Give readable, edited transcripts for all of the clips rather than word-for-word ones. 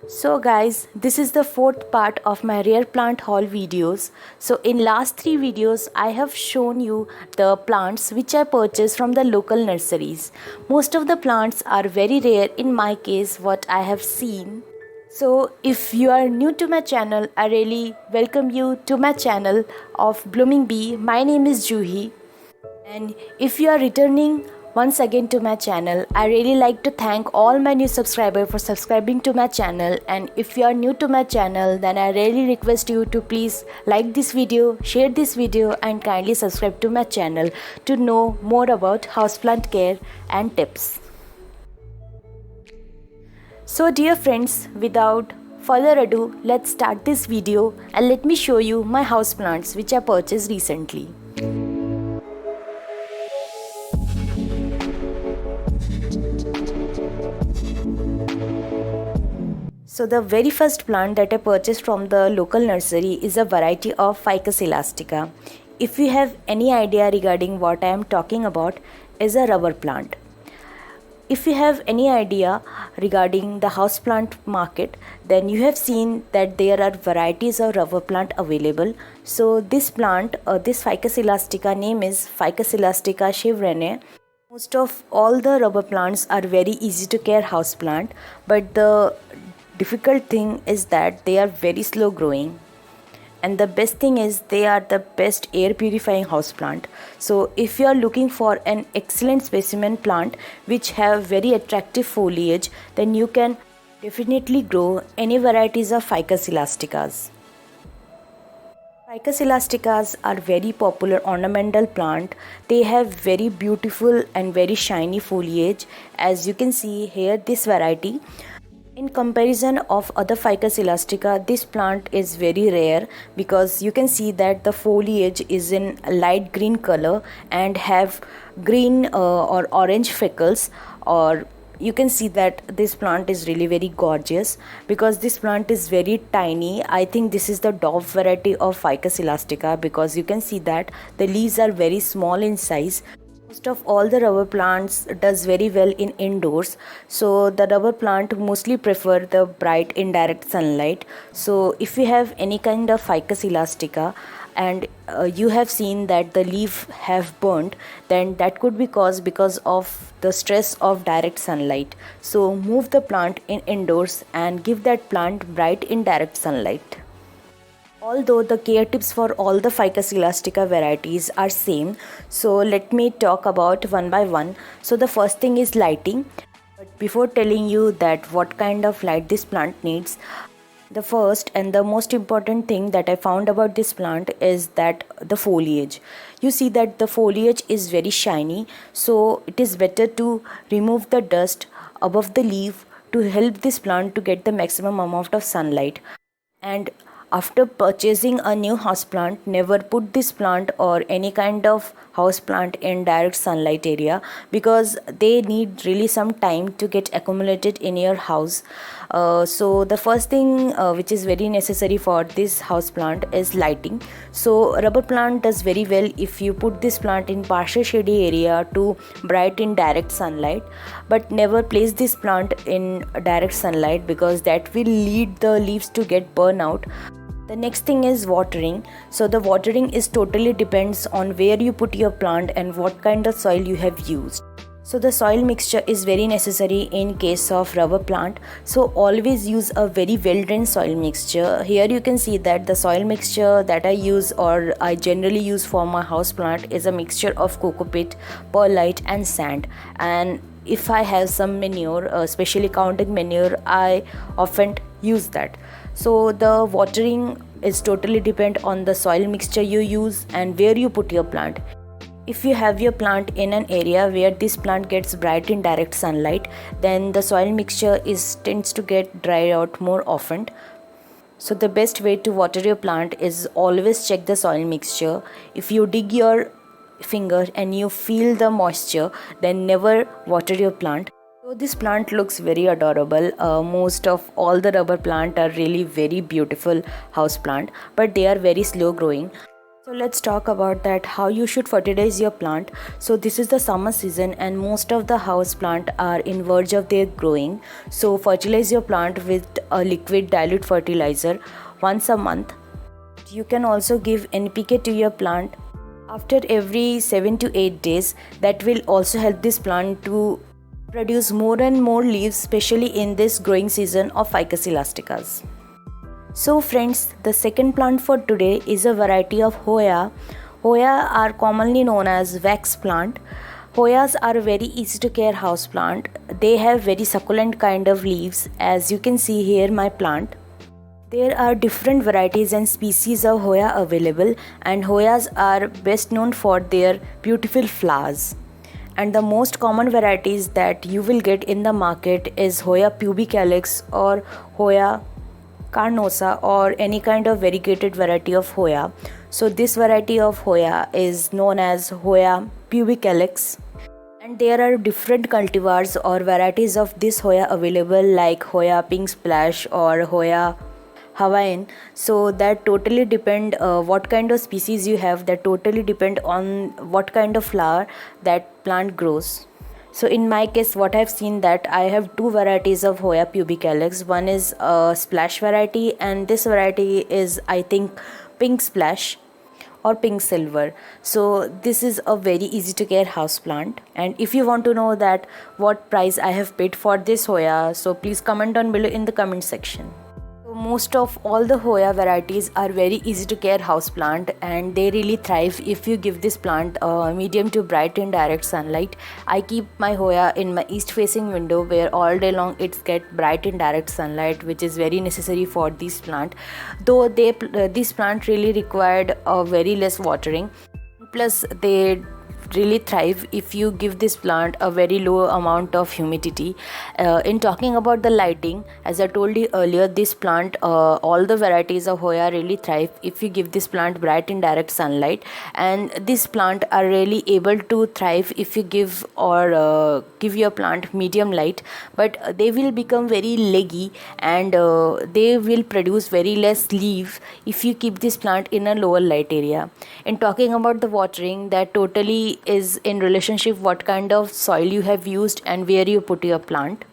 So guys, this is the fourth part of my rare plant haul videos. So in last three videos, I have shown you the plants which I purchased from the local nurseries. Most of the plants are very rare in my case what I have seen. So if you are new to my channel, I really welcome you to my channel of Blooming Bee. My name is Juhi. And if you are returning once again to my channel, I really like to thank all my new subscribers for subscribing to my channel. And if you are new to my channel, then I really request you to please like this video, share this video and kindly subscribe to my channel to know more about houseplant care and tips. So dear friends, without further ado, let's start this video and let me show you my houseplants which I purchased recently. So the very first plant that I purchased from the local nursery is a variety of Ficus elastica. If you have any idea regarding what I am talking about, is a rubber plant. If you have any idea regarding the houseplant market, then you have seen that there are varieties of rubber plant available. So this plant, this Ficus elastica, name is Ficus elastica chevronnée. Most of all the rubber plants are very easy to care houseplant, but the difficult thing is that they are very slow growing, and the best thing is they are the best air purifying houseplant. So if you are looking for an excellent specimen plant which have very attractive foliage, then you can definitely grow any varieties of Ficus elasticas. Ficus elasticas are very popular ornamental plant. They have very beautiful and very shiny foliage. As you can see here, this variety, in comparison of other Ficus elastica, this plant is very rare because you can see that the foliage is in light green color and have green or orange freckles, or you can see that this plant is really very gorgeous because this plant is very tiny. I think this is the dwarf variety of Ficus elastica because you can see that the leaves are very small in size. Most of all the rubber plants does very well in indoors, so the rubber plant mostly prefer the bright indirect sunlight. So if you have any kind of Ficus elastica and you have seen that the leaf have burnt, then that could be caused because of the stress of direct sunlight. So move the plant in indoors and give that plant bright indirect sunlight. Although the care tips for all the Ficus elastica varieties are same, so let me talk about one by one. So the first thing is lighting. But before telling you that what kind of light this plant needs, the first and the most important thing that I found about this plant is that the foliage. You see that the foliage is very shiny, so it is better to remove the dust above the leaf to help this plant to get the maximum amount of sunlight. And after purchasing a new houseplant, never put this plant or any kind of houseplant in direct sunlight area because they need really some time to get accumulated in your house. So the first thing which is very necessary for this houseplant is lighting. So rubber plant does very well if you put this plant in partial shady area to bright in direct sunlight, but never place this plant in direct sunlight because that will lead the leaves to get burn out. The next thing is watering. So the watering is totally depends on where you put your plant and what kind of soil you have used. So the soil mixture is very necessary in case of rubber plant. So always use a very well drained soil mixture. Here you can see that the soil mixture that I use or I generally use for my house plant is a mixture of coco-peat, perlite and sand. And if I have some manure, especially cow dung manure, I often use that. So the watering is totally depend on the soil mixture you use and where you put your plant. If you have your plant in an area where this plant gets bright in direct sunlight, then the soil mixture tends to get dried out more often. So the best way to water your plant is always check the soil mixture. If you dig your finger and you feel the moisture, then never water your plant. So this plant looks very adorable. Most of all the rubber plant are really very beautiful house plant, but they are very slow growing. So let's talk about that how you should fertilize your plant. So this is the summer season and most of the house plant are in verge of their growing. So fertilize your plant with a liquid dilute fertilizer once a month. You can also give NPK to your plant after every 7 to 8 days. That will also help this plant to produce more and more leaves, especially in this growing season of Ficus elasticas. So friends, the second plant for today is a variety of Hoya. Hoya are commonly known as wax plant. Hoyas are a very easy to care house plant. They have very succulent kind of leaves, as you can see here my plant. There are different varieties and species of Hoya available, and Hoyas are best known for their beautiful flowers. And the most common varieties that you will get in the market is Hoya pubicalyx or Hoya carnosa or any kind of variegated variety of Hoya. So this variety of Hoya is known as Hoya pubicalyx. And there are different cultivars or varieties of this Hoya available, like Hoya pink splash or Hoya Hawaiian. So that totally depend what kind of species you have, that totally depend on what kind of flower that plant grows. So in my case, what I've seen that I have two varieties of Hoya pubicalyx. One is a splash variety and this variety is, I think, pink splash or pink silver. So this is a very easy to care house plant. And if you want to know that what price I have paid for this Hoya, so please comment down below in the comment section. Most of all the Hoya varieties are very easy to care house plant and they really thrive if you give this plant medium to bright and direct sunlight. I keep my Hoya in my east facing window where all day long it's get bright and direct sunlight, which is very necessary for this plant. Though this plant really required very less watering, plus they really thrive if you give this plant a very low amount of humidity. In talking about the lighting, as I told you earlier, this plant, all the varieties of Hoya really thrive if you give this plant bright and direct sunlight, and this plant are really able to thrive if you give your plant medium light, but they will become very leggy and they will produce very less leaf if you keep this plant in a lower light area. In talking about the watering, that totally is in relationship what kind of soil you have used and where you put your plant.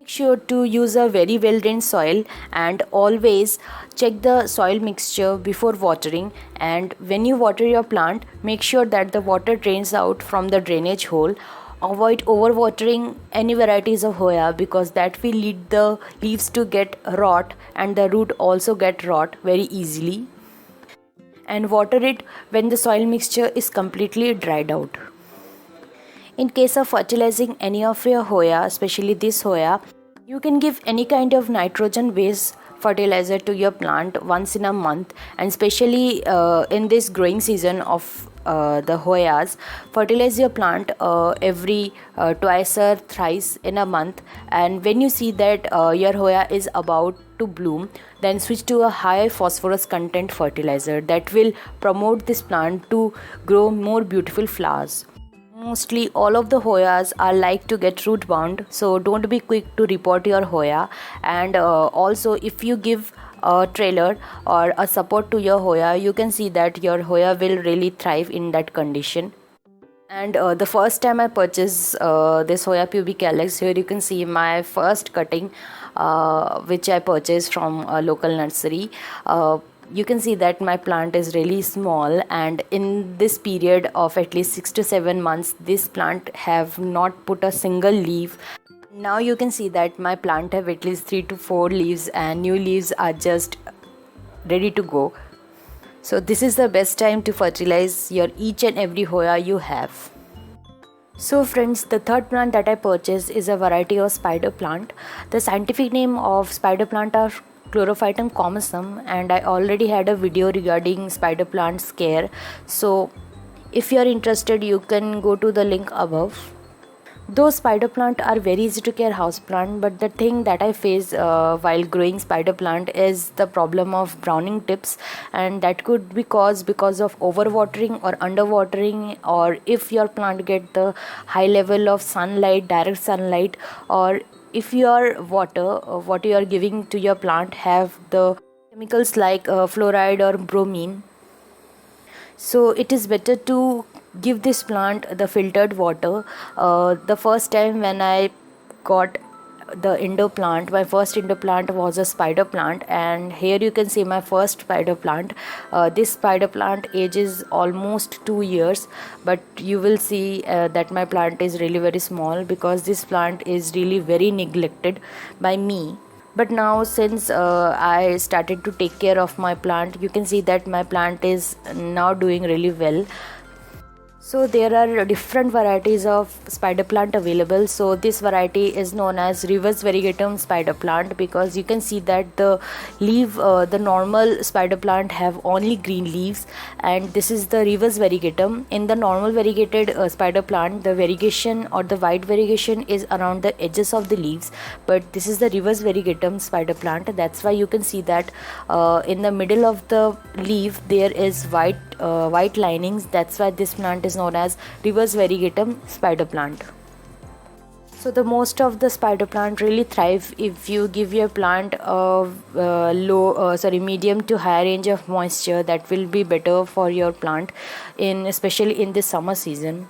Make sure to use a very well drained soil and always check the soil mixture before watering, and when you water your plant, make sure that the water drains out from the drainage hole. Avoid overwatering any varieties of Hoya because that will lead the leaves to get rot and the root also get rot very easily. And water it when the soil mixture is completely dried out. In case of fertilizing any of your Hoya, especially this Hoya, you can give any kind of nitrogen based fertilizer to your plant once in a month, and especially in this growing season of the Hoyas, fertilize your plant every twice or thrice in a month. And when you see that your Hoya is about to bloom, then switch to a high phosphorus content fertilizer that will promote this plant to grow more beautiful flowers. Mostly all of the Hoyas are like to get root bound, so don't be quick to report your Hoya. And also if you give a trailer or a support to your Hoya, you can see that your Hoya will really thrive in that condition. And the first time I purchased this Hoya pubicalyx, here you can see my first cutting which I purchased from a local nursery. You can see that my plant is really small, and in this period of at least 6 to 7 months this plant have not put a single leaf. Now you can see that my plant have at least 3 to 4 leaves and new leaves are just ready to go. So this is the best time to fertilize your each and every Hoya you have. So friends, the third plant that I purchased is a variety of spider plant. The scientific name of spider plant are Chlorophytum comosum, and I already had a video regarding spider plants care. So if you are interested, you can go to the link above. Those spider plant are very easy to care house plant, but the thing that I face while growing spider plant is the problem of browning tips, and that could be caused because of overwatering or underwatering, or if your plant get the high level of sunlight, direct sunlight, or if your water what you are giving to your plant have the chemicals like fluoride or bromine. So it is better to give this plant the filtered water. The first time when I got the indoor plant, my first indoor plant was a spider plant, and here you can see my first spider plant. This spider plant ages almost 2 years, but you will see that my plant is really very small because this plant is really very neglected by me. But now, since I started to take care of my plant, you can see that my plant is now doing really well. So there are different varieties of spider plant available. So this variety is known as reverse variegatum spider plant, because you can see that the leaf, the normal spider plant have only green leaves, and this is the reverse variegatum. In the normal variegated spider plant, the variegation or the white variegation is around the edges of the leaves, but this is the reverse variegatum spider plant. That's why you can see that in the middle of the leaf there is white linings. That's why this plant is known as reverse variegatum spider plant. So the most of the spider plant really thrive if you give your plant a medium to high range of moisture. That will be better for your plant, especially in the summer season.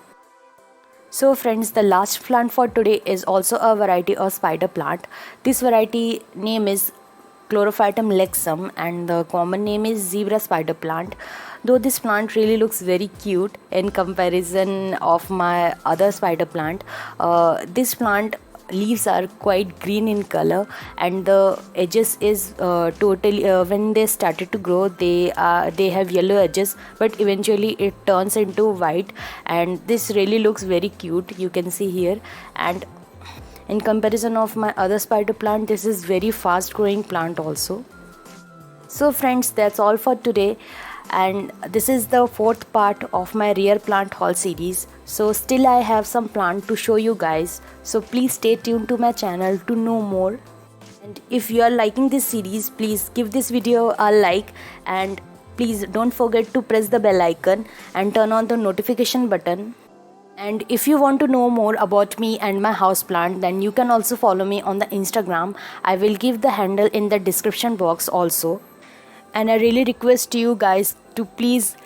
So friends, the last plant for today is also a variety of spider plant. This variety name is Chlorophytum lexum, and the common name is zebra spider plant. Though this plant really looks very cute in comparison of my other spider plant, this plant leaves are quite green in color, and the edges is totally when they started to grow they have yellow edges, but eventually it turns into white, and this really looks very cute, you can see here. And in comparison of my other spider plant, this is very fast growing plant also. So friends, that's all for today, and this is the fourth part of my rare plant haul series. So still I have some plant to show you guys, so please stay tuned to my channel to know more. And if you are liking this series, please give this video a like, and please don't forget to press the bell icon and turn on the notification button. And if you want to know more about me and my houseplant, then you can also follow me on the Instagram. I will give the handle in the description box also. And I really request you guys to please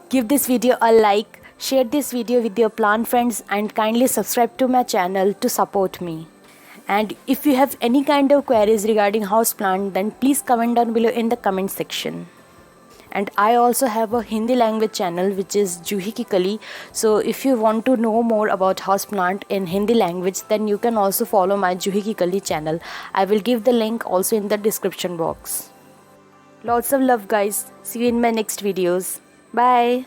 give this video a like, share this video with your plant friends, and kindly subscribe to my channel to support me. And if you have any kind of queries regarding houseplant, then please comment down below in the comment section. And I also have a Hindi language channel which is Juhi Ki Kali. So if you want to know more about houseplant in Hindi language, then you can also follow my Juhi Ki Kali channel. I will give the link also in the description box. Lots of love guys. See you in my next videos. Bye.